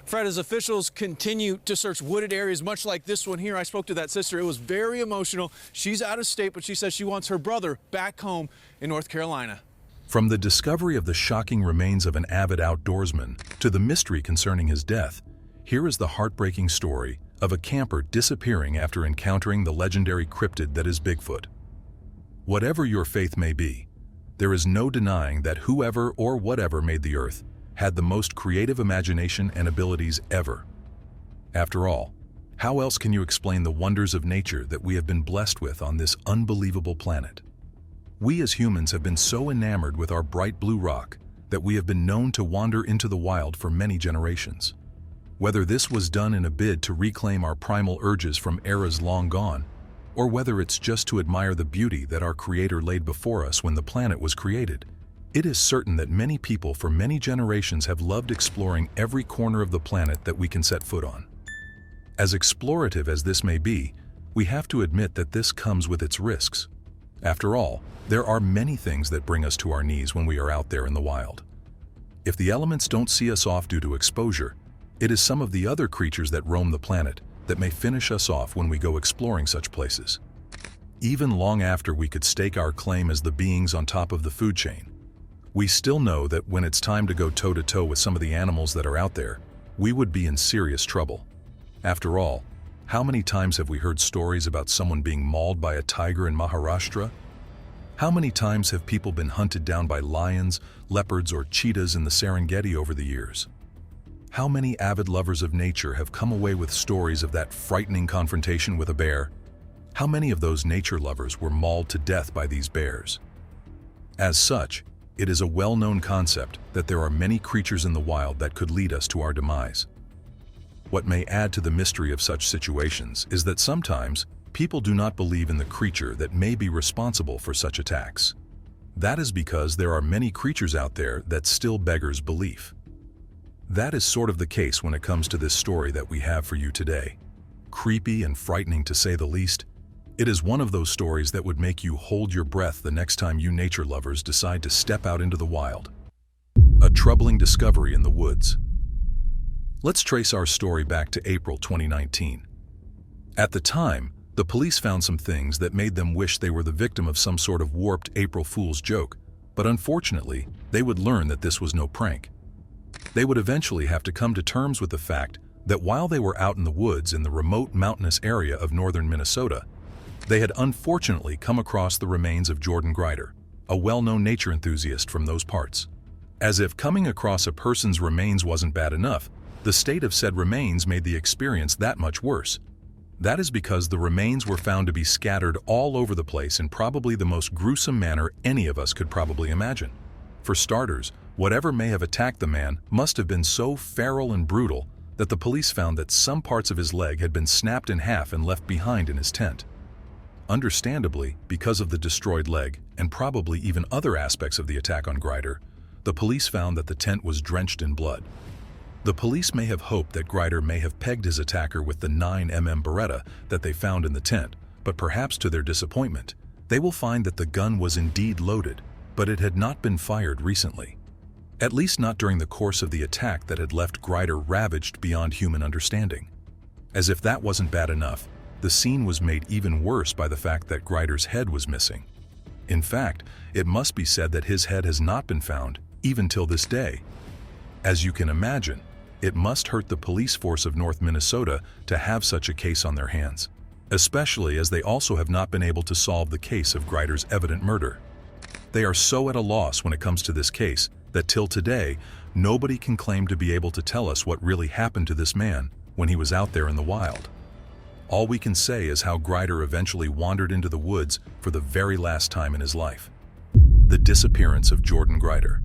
Fred, as officials continue to search wooded areas much like this one here, I spoke to that sister. It was very emotional. She's out of state, but she says she wants her brother back home in North Carolina. From the discovery of the shocking remains of an avid outdoorsman to the mystery concerning his death, here is the heartbreaking story of a camper disappearing after encountering the legendary cryptid that is Bigfoot. Whatever your faith may be, there is no denying that whoever or whatever made the earth had the most creative imagination and abilities ever. After all, how else can you explain the wonders of nature that we have been blessed with on this unbelievable planet? We as humans have been so enamored with our bright blue rock that we have been known to wander into the wild for many generations. Whether this was done in a bid to reclaim our primal urges from eras long gone, or whether it's just to admire the beauty that our Creator laid before us when the planet was created, it is certain that many people for many generations have loved exploring every corner of the planet that we can set foot on. As explorative as this may be, we have to admit that this comes with its risks. After all, there are many things that bring us to our knees when we are out there in the wild. If the elements don't see us off due to exposure, it is some of the other creatures that roam the planet that may finish us off when we go exploring such places. Even long after we could stake our claim as the beings on top of the food chain, we still know that when it's time to go toe-to-toe with some of the animals that are out there, we would be in serious trouble. After all, how many times have we heard stories about someone being mauled by a tiger in Maharashtra? How many times have people been hunted down by lions, leopards, or cheetahs in the Serengeti over the years? How many avid lovers of nature have come away with stories of that frightening confrontation with a bear? How many of those nature lovers were mauled to death by these bears? As such, it is a well-known concept that there are many creatures in the wild that could lead us to our demise. What may add to the mystery of such situations is that sometimes people do not believe in the creature that may be responsible for such attacks. That is because there are many creatures out there that still beggars belief. That is sort of the case when it comes to this story that we have for you today. Creepy and frightening to say the least, it is one of those stories that would make you hold your breath the next time you nature lovers decide to step out into the wild. A troubling discovery in the woods. Let's trace our story back to April 2019. At the time, the police found some things that made them wish they were the victim of some sort of warped April Fool's joke, but unfortunately, they would learn that this was no prank. They would eventually have to come to terms with the fact that while they were out in the woods in the remote mountainous area of northern Minnesota, they had unfortunately come across the remains of Jordan Grider, a well-known nature enthusiast from those parts. As if coming across a person's remains wasn't bad enough, the state of said remains made the experience that much worse. That is because the remains were found to be scattered all over the place in probably the most gruesome manner any of us could probably imagine. For starters, whatever may have attacked the man must have been so feral and brutal that the police found that some parts of his leg had been snapped in half and left behind in his tent. Understandably, because of the destroyed leg, and probably even other aspects of the attack on Grider, the police found that the tent was drenched in blood. The police may have hoped that Grider may have pegged his attacker with the 9mm Beretta that they found in the tent, but perhaps to their disappointment, they will find that the gun was indeed loaded, but it had not been fired recently. At least not during the course of the attack that had left Grider ravaged beyond human understanding. As if that wasn't bad enough, the scene was made even worse by the fact that Grider's head was missing. In fact, it must be said that his head has not been found, even till this day. As you can imagine, it must hurt the police force of North Minnesota to have such a case on their hands, especially as they also have not been able to solve the case of Grider's evident murder. They are so at a loss when it comes to this case that till today, nobody can claim to be able to tell us what really happened to this man when he was out there in the wild. All we can say is how Grider eventually wandered into the woods for the very last time in his life. The disappearance of Jordan Grider.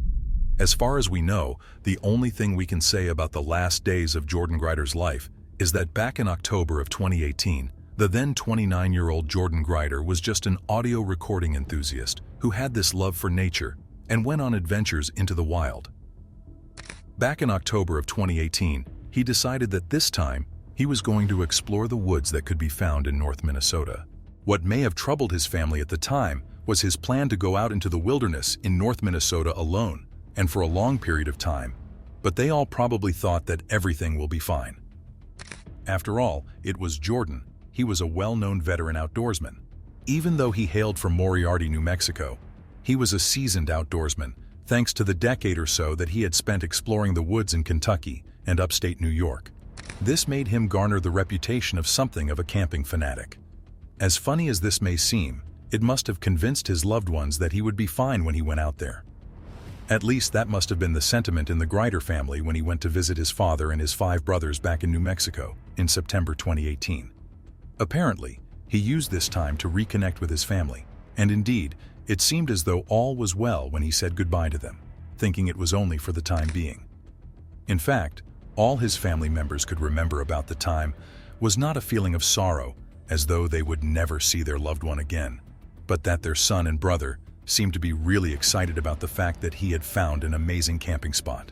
As far as we know, the only thing we can say about the last days of Jordan Grider's life is that back in October of 2018, the then 29-year-old Jordan Grider was just an audio recording enthusiast who had this love for nature and went on adventures into the wild. Back in October of 2018, he decided that this time he was going to explore the woods that could be found in North Minnesota. What may have troubled his family at the time was his plan to go out into the wilderness in North Minnesota alone, and for a long period of time. but they all probably thought that everything will be fine. After all, it was Jordan. He was a well-known veteran outdoorsman. Even though he hailed from Moriarty, New Mexico, he was a seasoned outdoorsman, thanks to the decade or so that he had spent exploring the woods in Kentucky and upstate New York. This made him garner the reputation of something of a camping fanatic. As funny as this may seem, it must have convinced his loved ones that he would be fine when he went out there. At least that must have been the sentiment in the Grider family when he went to visit his father and his 5 brothers back in New Mexico in September 2018. Apparently, he used this time to reconnect with his family, and indeed, it seemed as though all was well when he said goodbye to them, thinking it was only for the time being. In fact, all his family members could remember about the time was not a feeling of sorrow, as though they would never see their loved one again, but that their son and brother seemed to be really excited about the fact that he had found an amazing camping spot.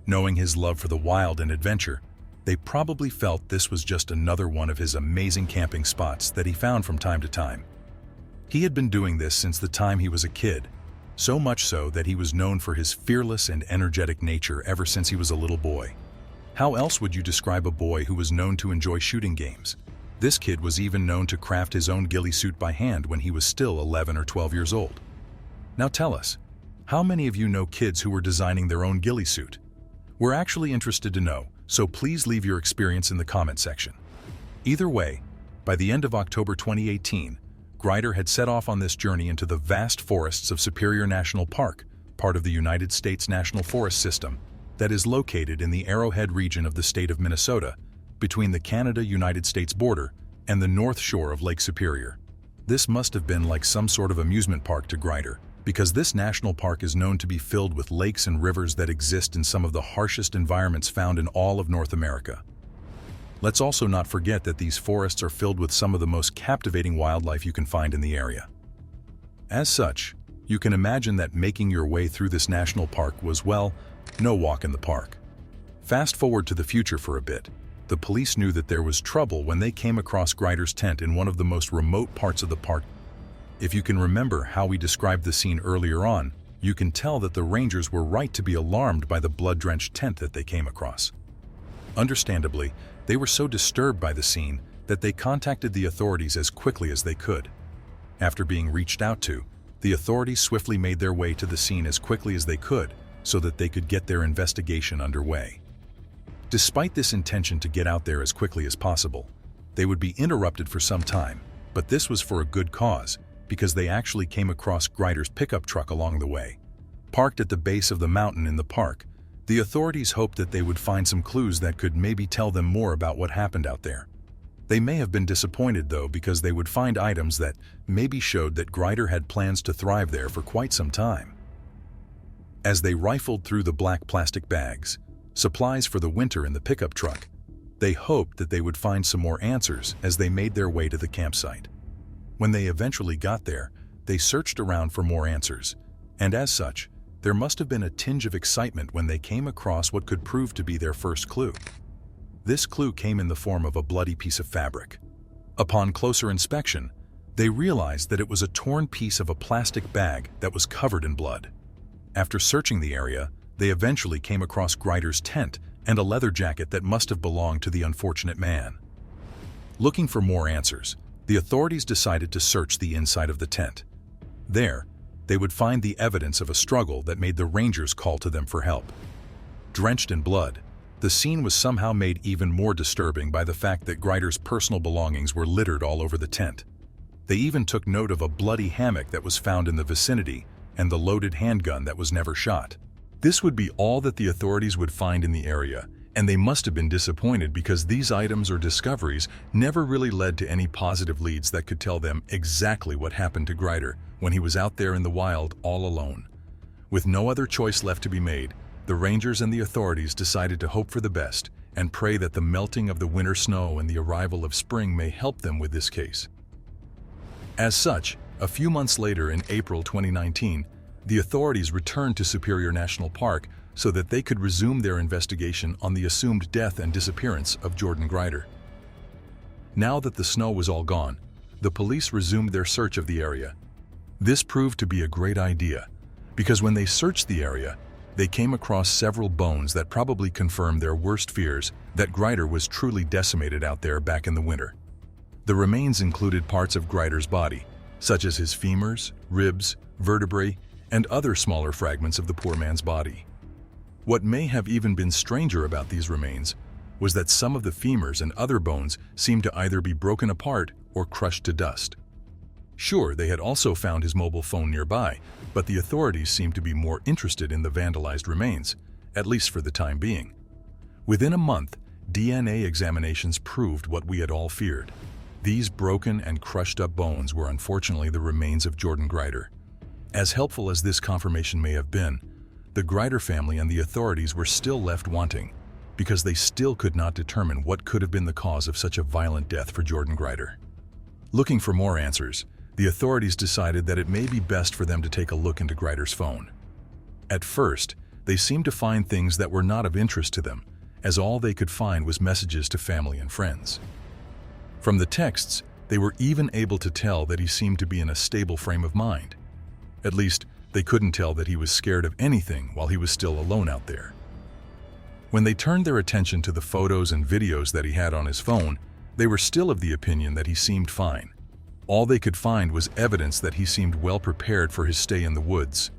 Knowing his love for the wild and adventure, they probably felt this was just another one of his amazing camping spots that he found from time to time. He had been doing this since the time he was a kid, so much so that he was known for his fearless and energetic nature ever since he was a little boy. How else would you describe a boy who was known to enjoy shooting games? This kid was even known to craft his own ghillie suit by hand when he was still 11 or 12 years old. Now tell us, how many of you know kids who were designing their own ghillie suit? We're actually interested to know, so please leave your experience in the comment section. Either way, by the end of October 2018, Grider had set off on this journey into the vast forests of Superior National Park, part of the United States National Forest System, that is located in the Arrowhead region of the state of Minnesota, between the Canada-United States border and the north shore of Lake Superior. This must have been like some sort of amusement park to Grider, because this national park is known to be filled with lakes and rivers that exist in some of the harshest environments found in all of North America. Let's also not forget that these forests are filled with some of the most captivating wildlife you can find in the area. As such, you can imagine that making your way through this national park was, well, no walk in the park. Fast forward to the future for a bit. The police knew that there was trouble when they came across Grider's tent in one of the most remote parts of the park. If you can remember how we described the scene earlier on, you can tell that the rangers were right to be alarmed by the blood-drenched tent that they came across. Understandably, they were so disturbed by the scene that they contacted the authorities as quickly as they could. After being reached out to, the authorities swiftly made their way to the scene as quickly as they could so that they could get their investigation underway. Despite this intention to get out there as quickly as possible, they would be interrupted for some time, but this was for a good cause because they actually came across Grider's pickup truck along the way. Parked at the base of the mountain in the park, the authorities hoped that they would find some clues that could maybe tell them more about what happened out there. They may have been disappointed though, because they would find items that maybe showed that Grider had plans to thrive there for quite some time. As they rifled through the black plastic bags, supplies for the winter in the pickup truck, they hoped that they would find some more answers as they made their way to the campsite. When they eventually got there, they searched around for more answers, and as such, there must have been a tinge of excitement when they came across what could prove to be their first clue. This clue came in the form of a bloody piece of fabric. Upon closer inspection, they realized that it was a torn piece of a plastic bag that was covered in blood. After searching the area, they eventually came across Grider's tent and a leather jacket that must have belonged to the unfortunate man. Looking for more answers, the authorities decided to search the inside of the tent. There, they would find the evidence of a struggle that made the rangers call to them for help. Drenched in blood, the scene was somehow made even more disturbing by the fact that Grider's personal belongings were littered all over the tent. They even took note of a bloody hammock that was found in the vicinity and the loaded handgun that was never shot. This would be all that the authorities would find in the area, and they must have been disappointed because these items or discoveries never really led to any positive leads that could tell them exactly what happened to Grider when he was out there in the wild all alone. With no other choice left to be made, the rangers and the authorities decided to hope for the best and pray that the melting of the winter snow and the arrival of spring may help them with this case. As such, a few months later in April 2019, the authorities returned to Superior National Park so that they could resume their investigation on the assumed death and disappearance of Jordan Grider. Now that the snow was all gone, the police resumed their search of the area. This proved to be a great idea, because when they searched the area, they came across several bones that probably confirmed their worst fears that Grider was truly decimated out there back in the winter. The remains included parts of Grider's body, such as his femurs, ribs, vertebrae, and other smaller fragments of the poor man's body. What may have even been stranger about these remains was that some of the femurs and other bones seemed to either be broken apart or crushed to dust. Sure, they had also found his mobile phone nearby, but the authorities seemed to be more interested in the vandalized remains, at least for the time being. Within a month, DNA examinations proved what we had all feared. These broken and crushed up bones were unfortunately the remains of Jordan Grider. As helpful as this confirmation may have been, the Grider family and the authorities were still left wanting, because they still could not determine what could have been the cause of such a violent death for Jordan Grider. Looking for more answers, the authorities decided that it may be best for them to take a look into Grider's phone. At first, they seemed to find things that were not of interest to them, as all they could find was messages to family and friends. From the texts, they were even able to tell that he seemed to be in a stable frame of mind. At least, they couldn't tell that he was scared of anything while he was still alone out there. When they turned their attention to the photos and videos that he had on his phone, they were still of the opinion that he seemed fine. All they could find was evidence that he seemed well prepared for his stay in the woods.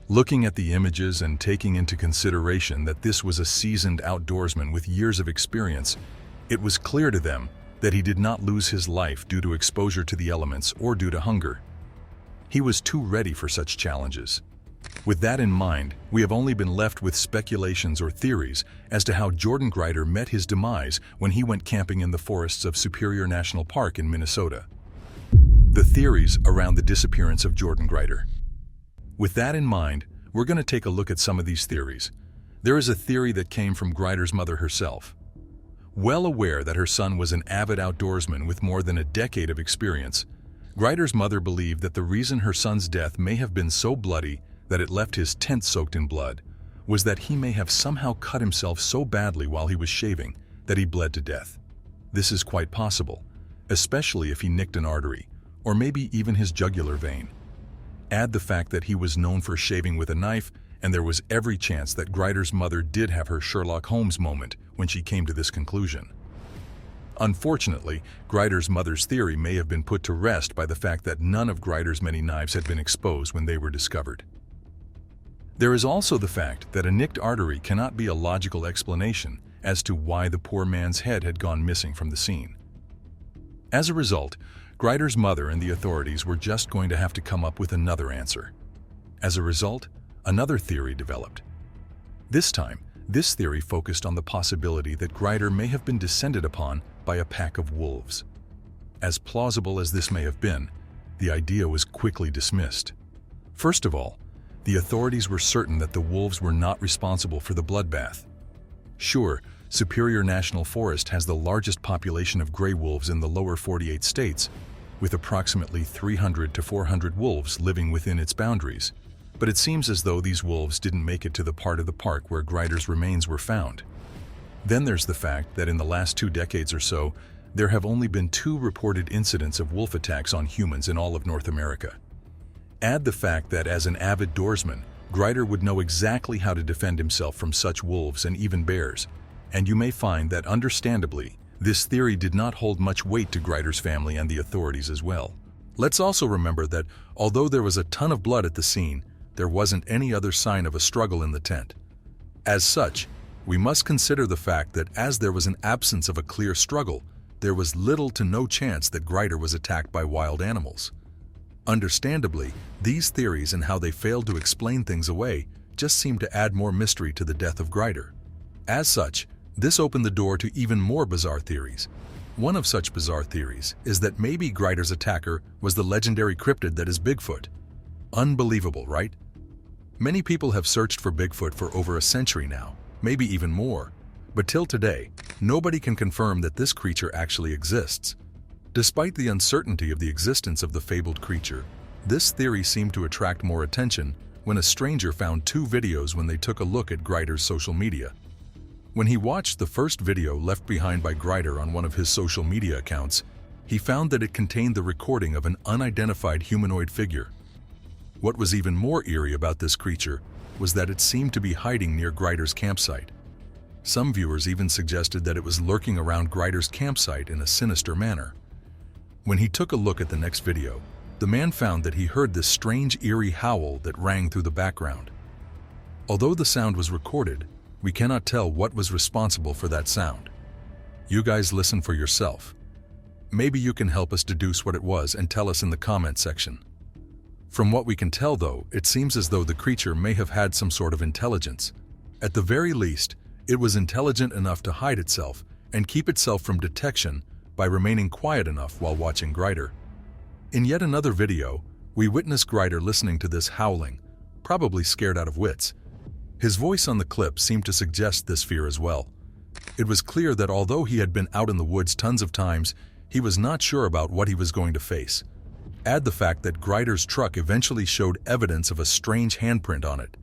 Looking at the images and taking into consideration that this was a seasoned outdoorsman with years of experience, it was clear to them that he did not lose his life due to exposure to the elements or due to hunger. He was too ready for such challenges. With that in mind, we have only been left with speculations or theories as to how Jordan Grider met his demise when he went camping in the forests of Superior National Park in Minnesota. The theories around the disappearance of Jordan Grider. With that in mind, we're going to take a look at some of these theories. There is a theory that came from Grider's mother herself. Well aware that her son was an avid outdoorsman with more than a decade of experience, Grider's mother believed that the reason her son's death may have been so bloody that it left his tent soaked in blood was that he may have somehow cut himself so badly while he was shaving that he bled to death. This is quite possible, especially if he nicked an artery, or maybe even his jugular vein. Add the fact that he was known for shaving with a knife, and there was every chance that Grider's mother did have her Sherlock Holmes moment when she came to this conclusion. Unfortunately, Grider's mother's theory may have been put to rest by the fact that none of Grider's many knives had been exposed when they were discovered. There is also the fact that a nicked artery cannot be a logical explanation as to why the poor man's head had gone missing from the scene. As a result, Grider's mother and the authorities were just going to have to come up with another answer. As a result, another theory developed. This time, this theory focused on the possibility that Grider may have been descended upon by a pack of wolves. As plausible as this may have been, the idea was quickly dismissed. First of all, the authorities were certain that the wolves were not responsible for the bloodbath. Sure, Superior National Forest has the largest population of gray wolves in the lower 48 states, with approximately 300 to 400 wolves living within its boundaries, but it seems as though these wolves didn't make it to the part of the park where Grider's remains were found. Then there's the fact that in the last 2 decades or so, there have only been 2 reported incidents of wolf attacks on humans in all of North America. Add the fact that as an avid doorsman, Grider would know exactly how to defend himself from such wolves and even bears, and you may find that, understandably, this theory did not hold much weight to Grider's family and the authorities as well. Let's also remember that although there was a ton of blood at the scene, there wasn't any other sign of a struggle in the tent. As such, we must consider the fact that as there was an absence of a clear struggle, there was little to no chance that Grider was attacked by wild animals. Understandably, these theories and how they failed to explain things away just seem to add more mystery to the death of Grider. As such, this opened the door to even more bizarre theories. One of such bizarre theories is that maybe Grider's attacker was the legendary cryptid that is Bigfoot. Unbelievable, right? Many people have searched for Bigfoot for over a century now, maybe even more, but till today, nobody can confirm that this creature actually exists. Despite the uncertainty of the existence of the fabled creature, this theory seemed to attract more attention when a stranger found 2 videos when they took a look at Grider's social media. When he watched the first video left behind by Grider on one of his social media accounts, he found that it contained the recording of an unidentified humanoid figure. What was even more eerie about this creature was that it seemed to be hiding near Grider's campsite. Some viewers even suggested that it was lurking around Grider's campsite in a sinister manner. When he took a look at the next video, the man found that he heard this strange eerie howl that rang through the background. Although the sound was recorded, we cannot tell what was responsible for that sound. You guys listen for yourself. Maybe you can help us deduce what it was and tell us in the comment section. From what we can tell though, it seems as though the creature may have had some sort of intelligence. At the very least, it was intelligent enough to hide itself and keep itself from detection by remaining quiet enough while watching Grider. In yet another video, we witness Grider listening to this howling, probably scared out of wits. His voice on the clip seemed to suggest this fear as well. It was clear that although he had been out in the woods tons of times, he was not sure about what he was going to face. Add the fact that Grider's truck eventually showed evidence of a strange handprint on it,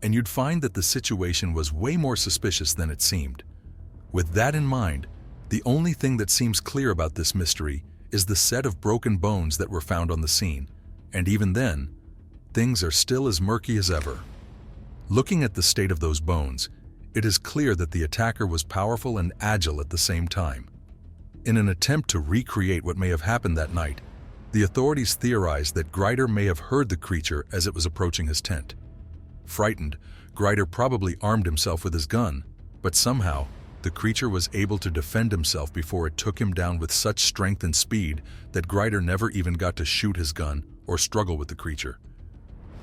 and you'd find that the situation was way more suspicious than it seemed. With that in mind, the only thing that seems clear about this mystery is the set of broken bones that were found on the scene, and even then, things are still as murky as ever. Looking at the state of those bones, it is clear that the attacker was powerful and agile at the same time. In an attempt to recreate what may have happened that night, the authorities theorized that Grider may have heard the creature as it was approaching his tent. Frightened, Grider probably armed himself with his gun, but somehow, the creature was able to defend himself before it took him down with such strength and speed that Grider never even got to shoot his gun or struggle with the creature.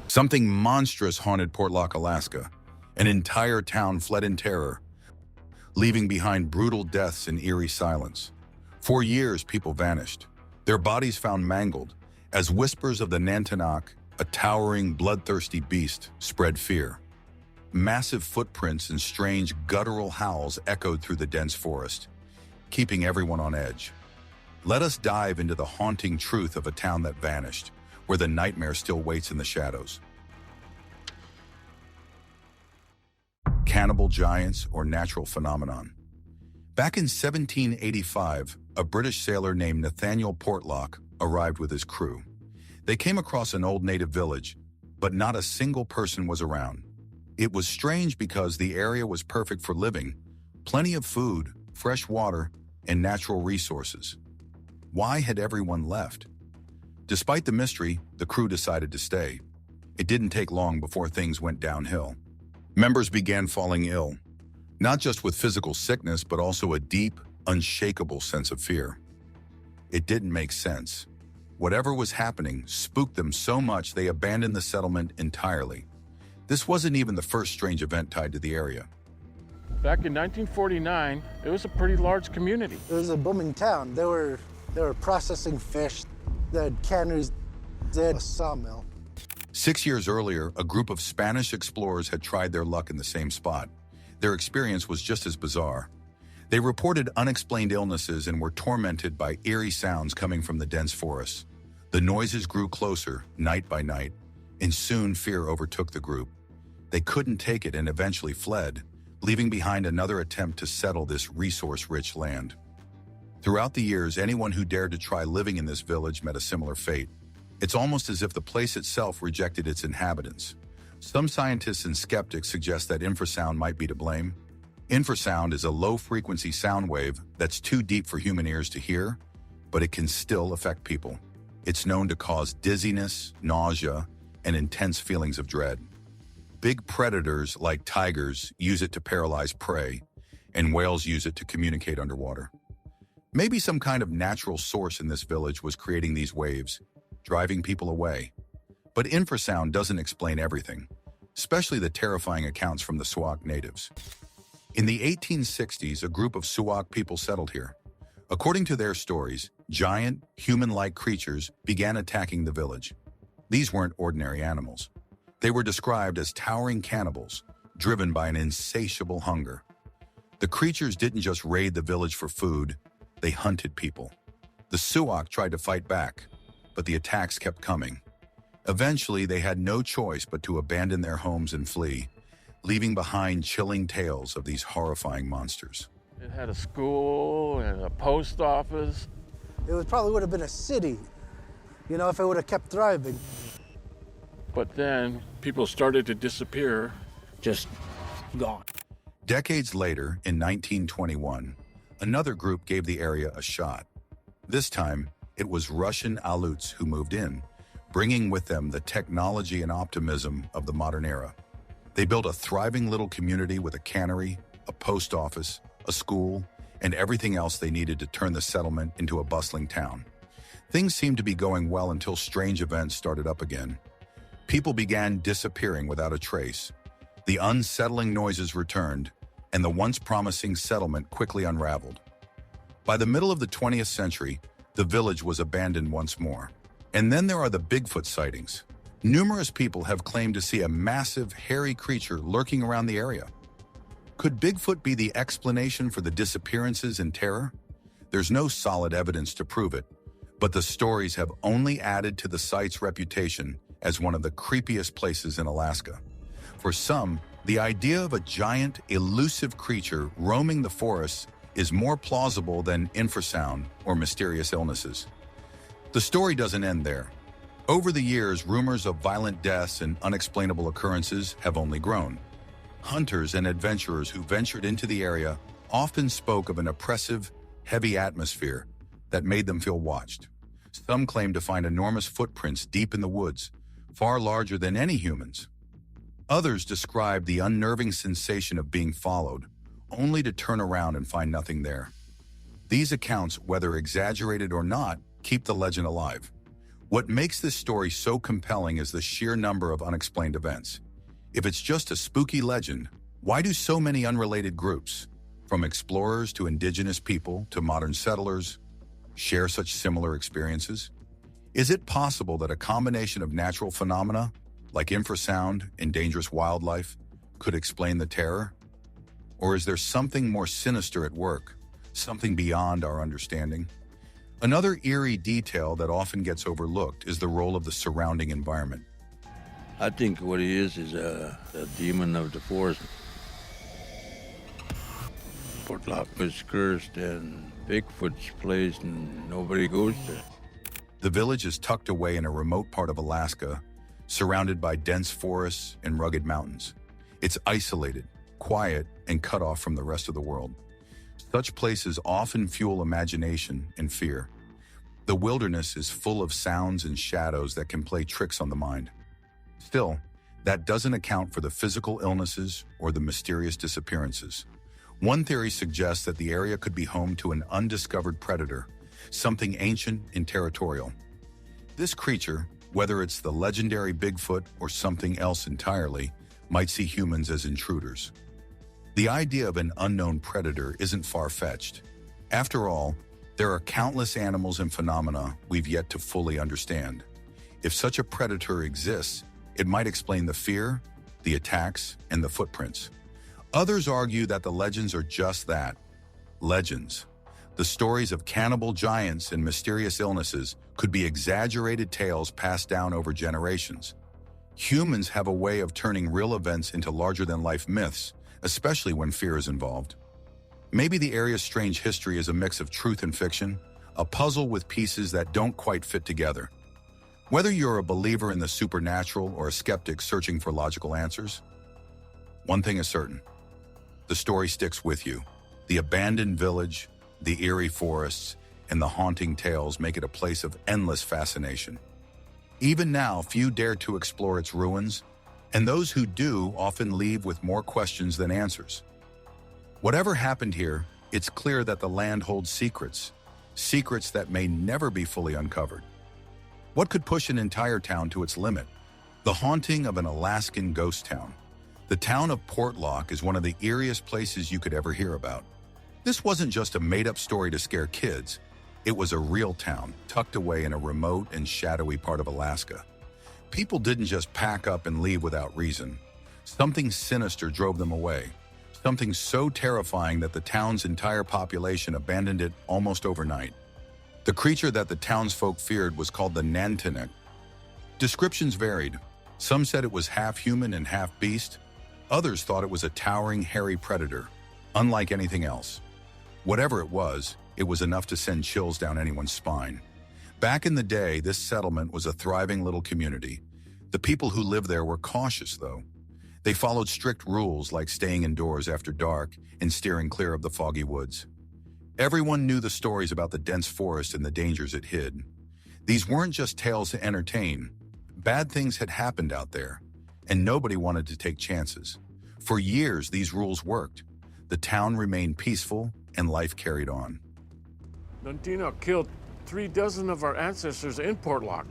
Something monstrous haunted Portlock, Alaska. An entire town fled in terror, leaving behind brutal deaths and eerie silence. For years, people vanished, their bodies found mangled, as whispers of the Nantinaq, a towering, bloodthirsty beast, spread fear. Massive footprints and strange guttural howls echoed through the dense forest, keeping everyone on edge. Let us dive into the haunting truth of a town that vanished, where the nightmare still waits in the shadows. Cannibal giants or natural phenomenon. Back in 1785, a British sailor named Nathaniel Portlock arrived with his crew. They came across an old native village, but not a single person was around. It was strange because the area was perfect for living, plenty of food, fresh water, and natural resources. Why had everyone left? Despite the mystery, the crew decided to stay. It didn't take long before things went downhill. Members began falling ill, not just with physical sickness, but also a deep, unshakable sense of fear. It didn't make sense. Whatever was happening spooked them so much they abandoned the settlement entirely. This wasn't even the first strange event tied to the area. Back in 1949, it was a pretty large community. It was a booming town. They were processing fish. They had canneries. They had a sawmill. 6 years earlier, a group of Spanish explorers had tried their luck in the same spot. Their experience was just as bizarre. They reported unexplained illnesses and were tormented by eerie sounds coming from the dense forests. The noises grew closer, night by night, and soon fear overtook the group. They couldn't take it and eventually fled, leaving behind another attempt to settle this resource-rich land. Throughout the years, anyone who dared to try living in this village met a similar fate. It's almost as if the place itself rejected its inhabitants. Some scientists and skeptics suggest that infrasound might be to blame. Infrasound is a low-frequency sound wave that's too deep for human ears to hear, but it can still affect people. It's known to cause dizziness, nausea, and intense feelings of dread. Big predators like tigers use it to paralyze prey, and whales use it to communicate underwater. Maybe some kind of natural source in this village was creating these waves, driving people away. But infrasound doesn't explain everything, especially the terrifying accounts from the Siouxsie natives. In the 1860s, a group of Siouxsie people settled here. According to their stories, giant, human-like creatures began attacking the village. These weren't ordinary animals. They were described as towering cannibals, driven by an insatiable hunger. The creatures didn't just raid the village for food, they hunted people. The Siouxsie tried to fight back, but the attacks kept coming. Eventually, they had no choice but to abandon their homes and flee, leaving behind chilling tales of these horrifying monsters. It had a school and a post office. It probably would have been a city, if it would have kept thriving. But then people started to disappear. Just gone. Decades later, in 1921, another group gave the area a shot. This time, it was Russian Aleuts who moved in, bringing with them the technology and optimism of the modern era. They built a thriving little community with a cannery, a post office, a school, and everything else they needed to turn the settlement into a bustling town. Things seemed to be going well until strange events started up again. People began disappearing without a trace. The unsettling noises returned, and the once promising settlement quickly unraveled. By the middle of the 20th century, the village was abandoned once more. And then there are the Bigfoot sightings. Numerous people have claimed to see a massive, hairy creature lurking around the area. Could Bigfoot be the explanation for the disappearances and terror? There's no solid evidence to prove it, but the stories have only added to the site's reputation as one of the creepiest places in Alaska. For some, the idea of a giant, elusive creature roaming the forests is more plausible than infrasound or mysterious illnesses. The story doesn't end there. Over the years, rumors of violent deaths and unexplainable occurrences have only grown. Hunters and adventurers who ventured into the area often spoke of an oppressive, heavy atmosphere that made them feel watched. Some claim to find enormous footprints deep in the woods, far larger than any humans. Others describe the unnerving sensation of being followed, only to turn around and find nothing there. These accounts, whether exaggerated or not, keep the legend alive. What makes this story so compelling is the sheer number of unexplained events. If it's just a spooky legend, why do so many unrelated groups, from explorers to indigenous people to modern settlers, share such similar experiences? Is it possible that a combination of natural phenomena, like infrasound and dangerous wildlife, could explain the terror? Or is there something more sinister at work, something beyond our understanding? Another eerie detail that often gets overlooked is the role of the surrounding environment. I think what he is a demon of the forest. Portlock was cursed and Bigfoot's place and nobody goes there. The village is tucked away in a remote part of Alaska, surrounded by dense forests and rugged mountains. It's isolated, quiet, and cut off from the rest of the world. Such places often fuel imagination and fear. The wilderness is full of sounds and shadows that can play tricks on the mind. Still, that doesn't account for the physical illnesses or the mysterious disappearances. One theory suggests that the area could be home to an undiscovered predator, something ancient and territorial. This creature, whether it's the legendary Bigfoot or something else entirely, might see humans as intruders. The idea of an unknown predator isn't far-fetched. After all, there are countless animals and phenomena we've yet to fully understand. If such a predator exists, it might explain the fear, the attacks, and the footprints. Others argue that the legends are just that, legends. The stories of cannibal giants and mysterious illnesses could be exaggerated tales passed down over generations. Humans have a way of turning real events into larger-than-life myths, especially when fear is involved. Maybe the area's strange history is a mix of truth and fiction, a puzzle with pieces that don't quite fit together. Whether you're a believer in the supernatural or a skeptic searching for logical answers, one thing is certain. The story sticks with you. The abandoned village, the eerie forests, and the haunting tales make it a place of endless fascination. Even now, few dare to explore its ruins, and those who do often leave with more questions than answers. Whatever happened here, it's clear that the land holds secrets, secrets that may never be fully uncovered. What could push an entire town to its limit? The haunting of an Alaskan ghost town. The town of Portlock is one of the eeriest places you could ever hear about. This wasn't just a made-up story to scare kids. It was a real town, tucked away in a remote and shadowy part of Alaska. People didn't just pack up and leave without reason. Something sinister drove them away. Something so terrifying that the town's entire population abandoned it almost overnight. The creature that the townsfolk feared was called the Nantinnuk. Descriptions varied. Some said it was half human and half beast. Others thought it was a towering, hairy predator, unlike anything else. Whatever it was enough to send chills down anyone's spine. Back in the day, this settlement was a thriving little community. The people who lived there were cautious, though. They followed strict rules like staying indoors after dark and steering clear of the foggy woods. Everyone knew the stories about the dense forest and the dangers it hid. These weren't just tales to entertain. Bad things had happened out there, and nobody wanted to take chances. For years, these rules worked. The town remained peaceful, and life carried on. Nantino killed 36 of our ancestors in Portlock,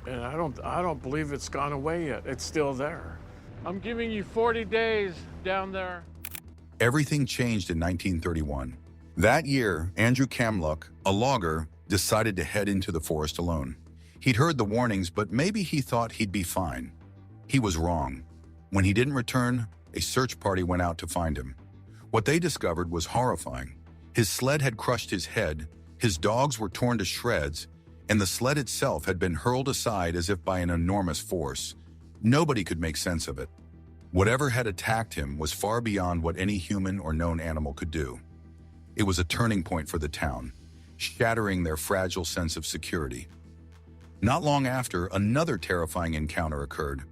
and I don't believe it's gone away yet. It's still there. I'm giving you 40 days down there. Everything changed in 1931. That year, Andrew Kamluck, a logger, decided to head into the forest alone. He'd heard the warnings, but maybe he thought he'd be fine. He was wrong. When he didn't return, a search party went out to find him. What they discovered was horrifying. His sled had crushed his head, his dogs were torn to shreds, and the sled itself had been hurled aside as if by an enormous force. Nobody could make sense of it. Whatever had attacked him was far beyond what any human or known animal could do. It was a turning point for the town, shattering their fragile sense of security. Not long after, another terrifying encounter occurred.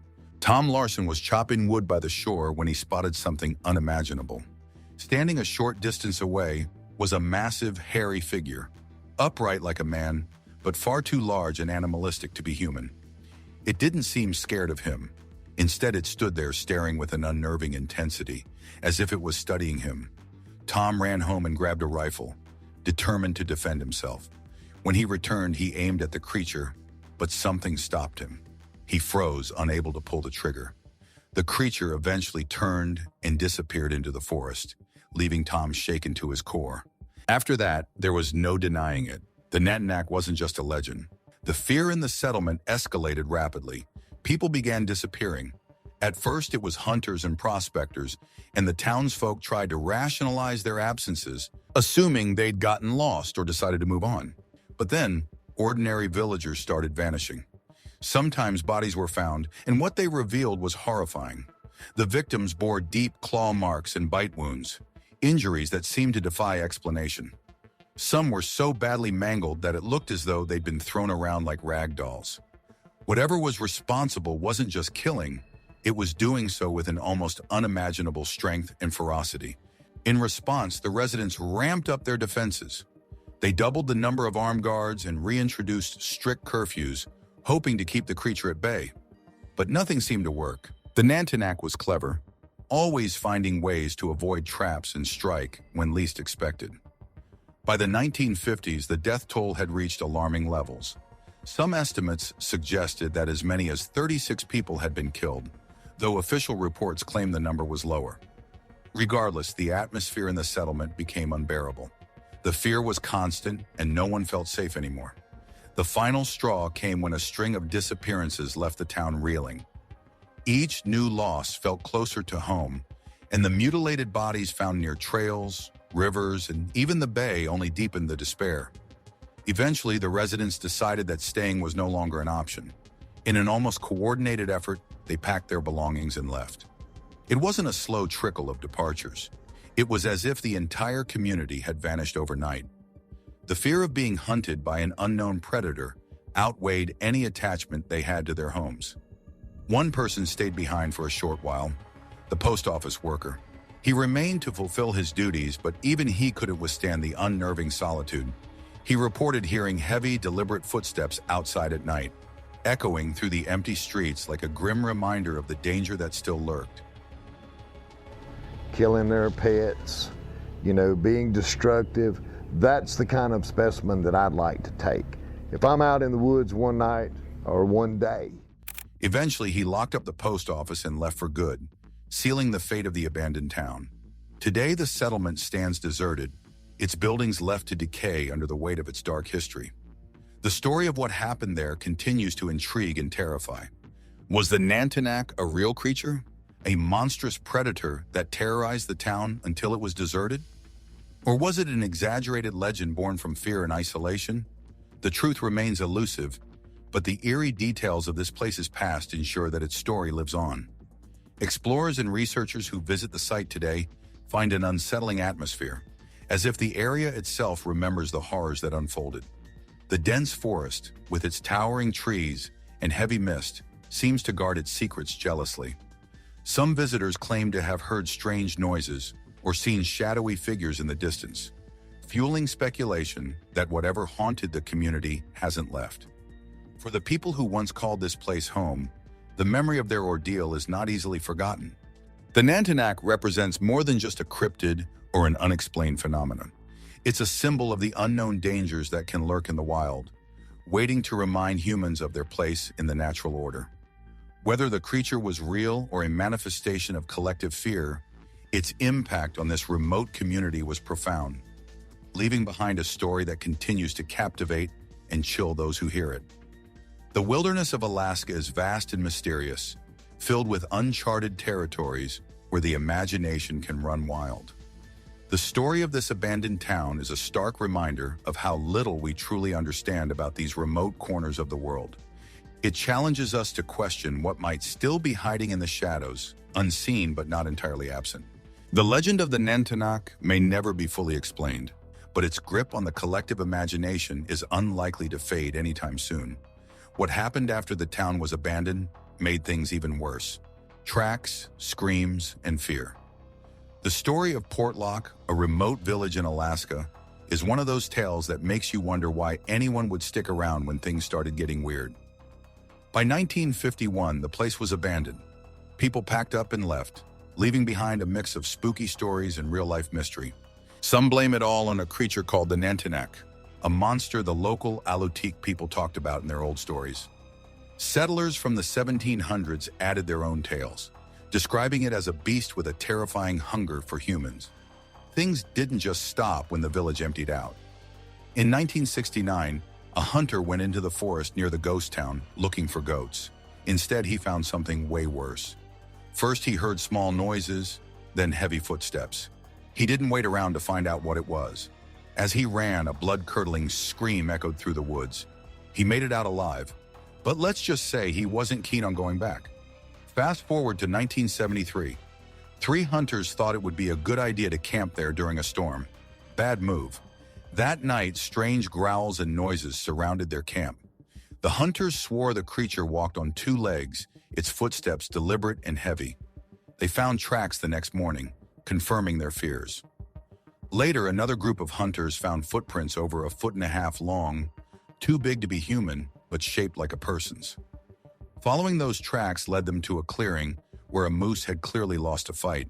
Tom Larson was chopping wood by the shore when he spotted something unimaginable. Standing a short distance away was a massive, hairy figure, upright like a man, but far too large and animalistic to be human. It didn't seem scared of him. Instead, it stood there staring with an unnerving intensity, as if it was studying him. Tom ran home and grabbed a rifle, determined to defend himself. When he returned, he aimed at the creature, but something stopped him. He froze, unable to pull the trigger. The creature eventually turned and disappeared into the forest, leaving Tom shaken to his core. After that, there was no denying it. The Nantinak wasn't just a legend. The fear in the settlement escalated rapidly. People began disappearing. At first, it was hunters and prospectors, and the townsfolk tried to rationalize their absences, assuming they'd gotten lost or decided to move on. But then, ordinary villagers started vanishing. Sometimes bodies were found, and what they revealed was horrifying. The victims bore deep claw marks and bite wounds, injuries that seemed to defy explanation. Some were so badly mangled that it looked as though they'd been thrown around like rag dolls. Whatever was responsible wasn't just killing, it was doing so with an almost unimaginable strength and ferocity. In response, the residents ramped up their defenses. They doubled the number of armed guards and reintroduced strict curfews, hoping to keep the creature at bay. But nothing seemed to work. The Nantinak was clever, always finding ways to avoid traps and strike when least expected. By the 1950s, the death toll had reached alarming levels. Some estimates suggested that as many as 36 people had been killed, though official reports claimed the number was lower. Regardless, the atmosphere in the settlement became unbearable. The fear was constant, and no one felt safe anymore. The final straw came when a string of disappearances left the town reeling. Each new loss felt closer to home, and the mutilated bodies found near trails, rivers, and even the bay only deepened the despair. Eventually, the residents decided that staying was no longer an option. In an almost coordinated effort, they packed their belongings and left. It wasn't a slow trickle of departures. It was as if the entire community had vanished overnight. The fear of being hunted by an unknown predator outweighed any attachment they had to their homes. One person stayed behind for a short while, the post office worker. He remained to fulfill his duties, but even he couldn't withstand the unnerving solitude. He reported hearing heavy, deliberate footsteps outside at night, echoing through the empty streets like a grim reminder of the danger that still lurked. Killing their pets, being destructive, that's the kind of specimen that I'd like to take. If I'm out in the woods one night or one day. Eventually, he locked up the post office and left for good, sealing the fate of the abandoned town. Today, the settlement stands deserted, its buildings left to decay under the weight of its dark history. The story of what happened there continues to intrigue and terrify. Was the Nantinak a real creature? A monstrous predator that terrorized the town until it was deserted? Or was it an exaggerated legend born from fear and isolation? The truth remains elusive, but the eerie details of this place's past ensure that its story lives on. Explorers and researchers who visit the site today find an unsettling atmosphere, as if the area itself remembers the horrors that unfolded. The dense forest, with its towering trees and heavy mist, seems to guard its secrets jealously. Some visitors claim to have heard strange noises or seen shadowy figures in the distance, fueling speculation that whatever haunted the community hasn't left. For the people who once called this place home, the memory of their ordeal is not easily forgotten. The Nantinak represents more than just a cryptid or an unexplained phenomenon. It's a symbol of the unknown dangers that can lurk in the wild, waiting to remind humans of their place in the natural order. Whether the creature was real or a manifestation of collective fear, its impact on this remote community was profound, leaving behind a story that continues to captivate and chill those who hear it. The wilderness of Alaska is vast and mysterious, filled with uncharted territories where the imagination can run wild. The story of this abandoned town is a stark reminder of how little we truly understand about these remote corners of the world. It challenges us to question what might still be hiding in the shadows, unseen but not entirely absent. The legend of the Nantinak may never be fully explained, but its grip on the collective imagination is unlikely to fade anytime soon. What happened after the town was abandoned made things even worse. Tracks, screams, and fear. The story of Portlock, a remote village in Alaska, is one of those tales that makes you wonder why anyone would stick around when things started getting weird. By 1951, the place was abandoned. People packed up and left, leaving behind a mix of spooky stories and real-life mystery. Some blame it all on a creature called the Nantinak, a monster the local Alutiiq people talked about in their old stories. Settlers from the 1700s added their own tales, describing it as a beast with a terrifying hunger for humans. Things didn't just stop when the village emptied out. In 1969, a hunter went into the forest near the ghost town looking for goats. Instead, he found something way worse. First, he heard small noises, then heavy footsteps. He didn't wait around to find out what it was. As he ran, a blood-curdling scream echoed through the woods. He made it out alive, but let's just say he wasn't keen on going back. Fast forward to 1973. 3 hunters thought it would be a good idea to camp there during a storm. Bad move. That night, strange growls and noises surrounded their camp. The hunters swore the creature walked on 2 legs, its footsteps deliberate and heavy. They found tracks the next morning, confirming their fears. Later, another group of hunters found footprints over 1.5 feet long, too big to be human, but shaped like a person's. Following those tracks led them to a clearing where a moose had clearly lost a fight.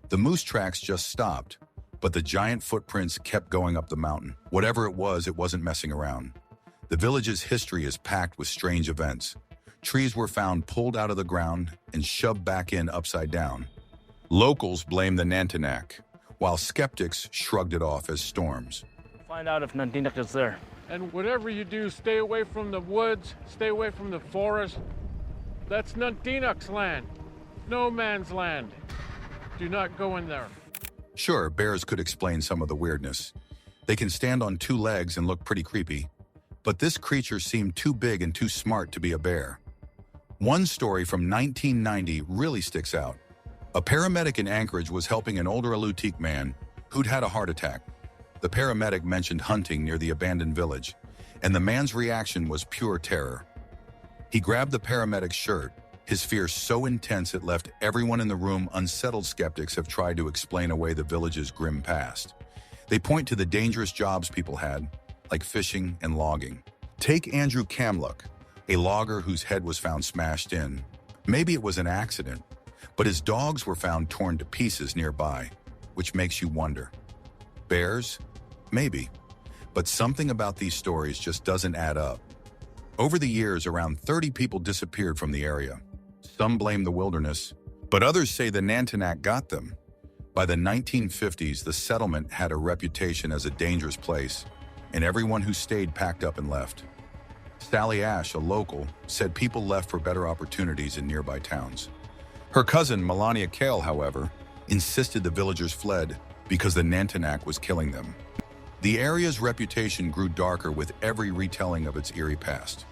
The moose tracks just stopped, but the giant footprints kept going up the mountain. Whatever it wasn't messing around. The village's history is packed with strange events. Trees were found pulled out of the ground and shoved back in upside down. Locals blame the Nantinak, while skeptics shrugged it off as storms. Find out if Nantinak is there. And whatever you do, stay away from the woods, stay away from the forest. That's Nantinak's land. No man's land. Do not go in there. Sure, bears could explain some of the weirdness. They can stand on 2 legs and look pretty creepy. But this creature seemed too big and too smart to be a bear. One story from 1990 really sticks out. A paramedic in Anchorage was helping an older Alutiiq man who'd had a heart attack. The paramedic mentioned hunting near the abandoned village, and the man's reaction was pure terror. He grabbed the paramedic's shirt, his fear so intense it left everyone in the room unsettled. Skeptics have tried to explain away the village's grim past. They point to the dangerous jobs people had, like fishing and logging. Take Andrew Kamluck, a logger whose head was found smashed in. Maybe it was an accident, but his dogs were found torn to pieces nearby, which makes you wonder. Bears? Maybe. But something about these stories just doesn't add up. Over the years, around 30 people disappeared from the area. Some blame the wilderness, but others say the Nantinak got them. By the 1950s, the settlement had a reputation as a dangerous place, and everyone who stayed packed up and left. Sally Ash, a local, said people left for better opportunities in nearby towns. Her cousin, Melania Kale, however, insisted the villagers fled because the Nantinak was killing them. The area's reputation grew darker with every retelling of its eerie past.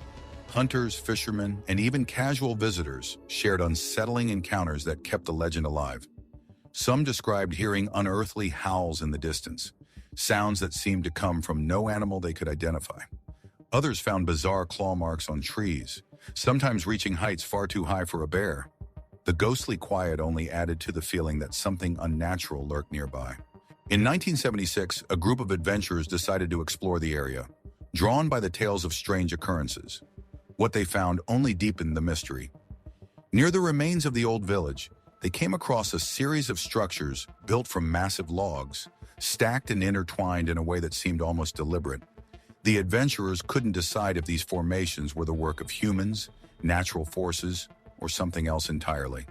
Hunters, fishermen, and even casual visitors shared unsettling encounters that kept the legend alive. Some described hearing unearthly howls in the distance, sounds that seemed to come from no animal they could identify. Others found bizarre claw marks on trees, sometimes reaching heights far too high for a bear. The ghostly quiet only added to the feeling that something unnatural lurked nearby. In 1976, a group of adventurers decided to explore the area, drawn by the tales of strange occurrences. What they found only deepened the mystery. Near the remains of the old village, they came across a series of structures built from massive logs, stacked and intertwined in a way that seemed almost deliberate. The adventurers couldn't decide if these formations were the work of humans, natural forces, or something else entirely.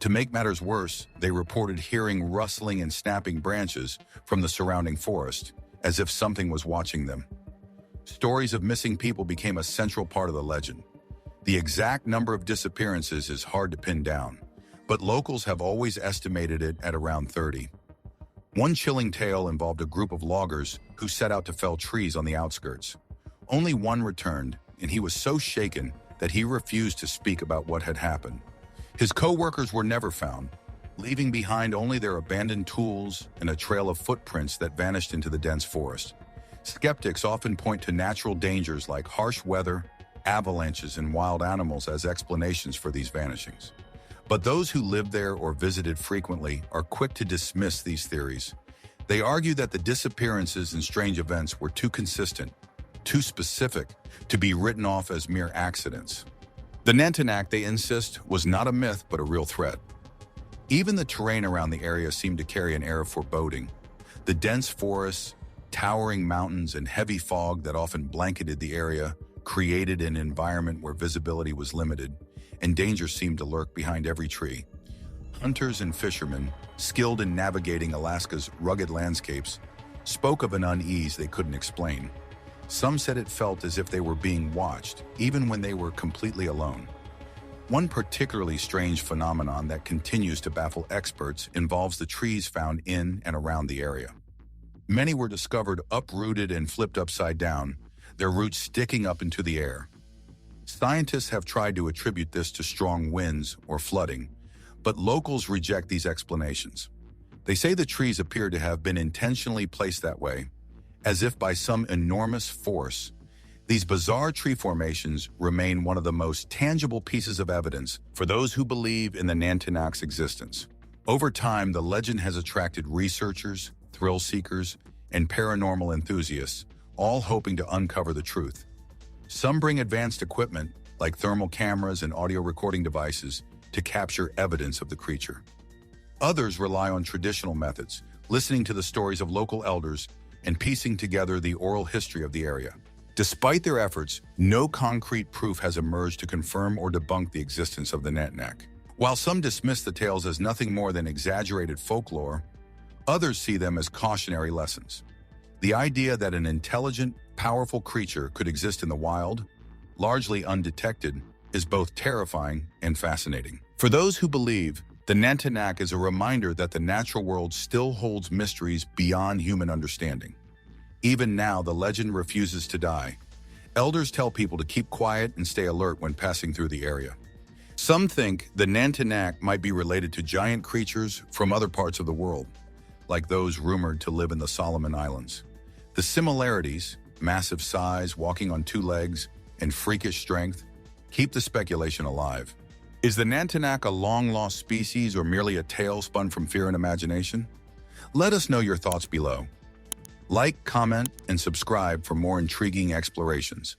To make matters worse, they reported hearing rustling and snapping branches from the surrounding forest, as if something was watching them. Stories of missing people became a central part of the legend. The exact number of disappearances is hard to pin down, but locals have always estimated it at around 30. One chilling tale involved a group of loggers who set out to fell trees on the outskirts. Only one returned, and he was so shaken that he refused to speak about what had happened. His co-workers were never found, leaving behind only their abandoned tools and a trail of footprints that vanished into the dense forest. Skeptics often point to natural dangers like harsh weather, avalanches, and wild animals as explanations for these vanishings. But those who live there or visited frequently are quick to dismiss these theories. They argue that the disappearances and strange events were too consistent, too specific, to be written off as mere accidents. The Nantinak, they insist, was not a myth but a real threat. Even the terrain around the area seemed to carry an air of foreboding. The dense forests, towering mountains, and heavy fog that often blanketed the area created an environment where visibility was limited, and danger seemed to lurk behind every tree. Hunters and fishermen, skilled in navigating Alaska's rugged landscapes, spoke of an unease they couldn't explain. Some said it felt as if they were being watched, even when they were completely alone. One particularly strange phenomenon that continues to baffle experts involves the trees found in and around the area. Many were discovered uprooted and flipped upside down, their roots sticking up into the air. Scientists have tried to attribute this to strong winds or flooding, but locals reject these explanations. They say the trees appear to have been intentionally placed that way, as if by some enormous force. These bizarre tree formations remain one of the most tangible pieces of evidence for those who believe in the Nantinak's existence. Over time, the legend has attracted researchers, thrill seekers, and paranormal enthusiasts, all hoping to uncover the truth. Some bring advanced equipment, like thermal cameras and audio recording devices, to capture evidence of the creature. Others rely on traditional methods, listening to the stories of local elders and piecing together the oral history of the area. Despite their efforts, no concrete proof has emerged to confirm or debunk the existence of the Nantinak. While some dismiss the tales as nothing more than exaggerated folklore, others see them as cautionary lessons. The idea that an intelligent, powerful creature could exist in the wild, largely undetected, is both terrifying and fascinating. For those who believe, the Nantinak is a reminder that the natural world still holds mysteries beyond human understanding. Even now, the legend refuses to die. Elders tell people to keep quiet and stay alert when passing through the area. Some think the Nantinak might be related to giant creatures from other parts of the world, like those rumored to live in the Solomon Islands. The similarities, massive size, walking on two legs, and freakish strength, keep the speculation alive. Is the Nantinak a long-lost species or merely a tale spun from fear and imagination? Let us know your thoughts below. Like, comment, and subscribe for more intriguing explorations.